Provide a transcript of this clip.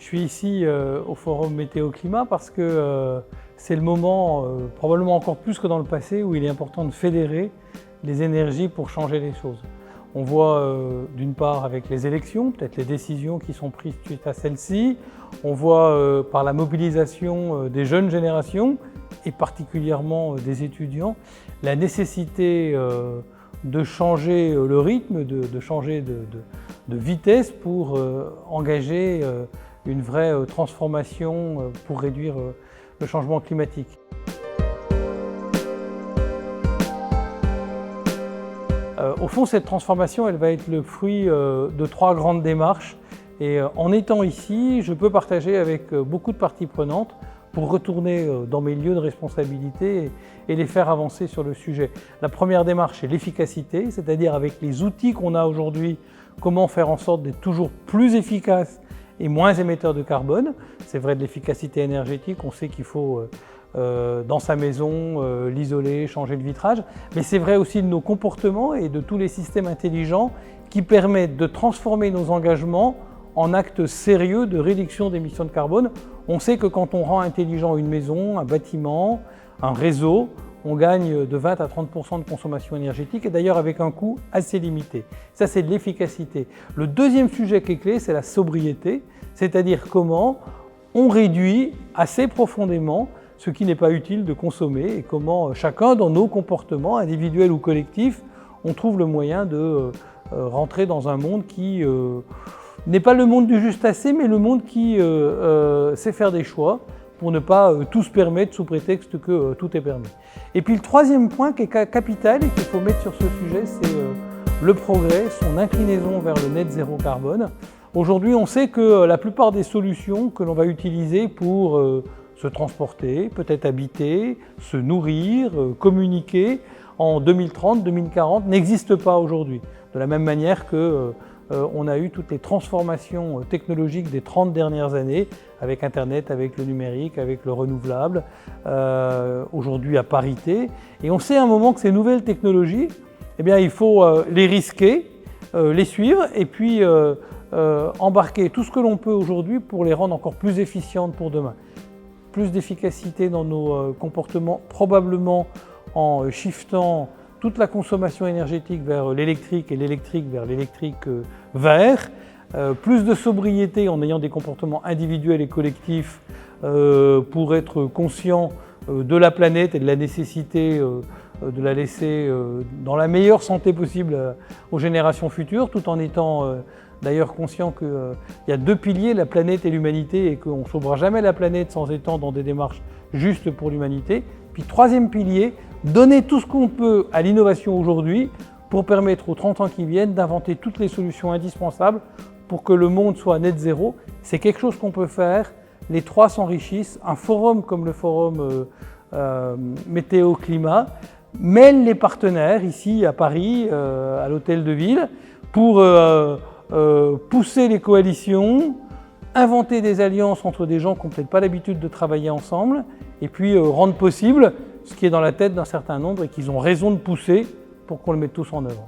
suis ici au Forum Météo-Climat parce que c'est le moment, probablement encore plus que dans le passé, où il est important de fédérer les énergies pour changer les choses. On voit d'une part avec les élections, peut-être les décisions qui sont prises suite à celles-ci. On voit par la mobilisation des jeunes générations et particulièrement des étudiants, la nécessité de changer le rythme, de changer de vitesse pour engager une vraie transformation pour réduire le changement climatique. Au fond, cette transformation, elle va être le fruit de 3 grandes démarches. Et en étant ici, je peux partager avec beaucoup de parties prenantes pour retourner dans mes lieux de responsabilité et les faire avancer sur le sujet. La première démarche, c'est l'efficacité, c'est-à-dire avec les outils qu'on a aujourd'hui, comment faire en sorte d'être toujours plus efficace et moins émetteur de carbone. C'est vrai de l'efficacité énergétique, on sait qu'il faut dans sa maison l'isoler, changer le vitrage, mais c'est vrai aussi de nos comportements et de tous les systèmes intelligents qui permettent de transformer nos engagements en actes sérieux de réduction d'émissions de carbone. On sait que quand on rend intelligent une maison, un bâtiment, un réseau, on gagne de 20 à 30% de consommation énergétique et d'ailleurs avec un coût assez limité. Ça, c'est de l'efficacité. Le deuxième sujet qui est clé, c'est la sobriété, c'est-à-dire comment on réduit assez profondément ce qui n'est pas utile de consommer et comment chacun dans nos comportements, individuels ou collectifs, on trouve le moyen de rentrer dans un monde qui n'est pas le monde du juste assez, mais le monde qui sait faire des choix pour ne pas tout se permettre sous prétexte que tout est permis. Et puis le troisième point qui est capital et qu'il faut mettre sur ce sujet, c'est le progrès, son inclinaison vers le net zéro carbone. Aujourd'hui, on sait que la plupart des solutions que l'on va utiliser pour se transporter, peut-être habiter, se nourrir, communiquer en 2030, 2040 n'existent pas aujourd'hui. De la même manière que on a eu toutes les transformations technologiques des 30 dernières années avec Internet, avec le numérique, avec le renouvelable, aujourd'hui à parité. Et on sait à un moment que ces nouvelles technologies, eh bien, il faut les risquer, les suivre et puis embarquer tout ce que l'on peut aujourd'hui pour les rendre encore plus efficientes pour demain. Plus d'efficacité dans nos comportements, probablement en shiftant toute la consommation énergétique vers l'électrique et l'électrique vers l'électrique vert, plus de sobriété en ayant des comportements individuels et collectifs pour être conscient de la planète et de la nécessité de la laisser dans la meilleure santé possible aux générations futures, tout en étant d'ailleurs conscient qu'il y a 2 piliers, la planète et l'humanité, et qu'on ne sauvera jamais la planète sans étant dans des démarches justes pour l'humanité. Puis 3e pilier, donner tout ce qu'on peut à l'innovation aujourd'hui pour permettre aux 30 ans qui viennent d'inventer toutes les solutions indispensables pour que le monde soit net zéro. C'est quelque chose qu'on peut faire, les 3 s'enrichissent. Un forum comme le forum Météo-Climat mêle les partenaires ici à Paris, à l'Hôtel de Ville, pour pousser les coalitions, inventer des alliances entre des gens qui n'ont peut-être pas l'habitude de travailler ensemble, et puis rendre possible ce qui est dans la tête d'un certain nombre et qu'ils ont raison de pousser pour qu'on le mette tous en œuvre.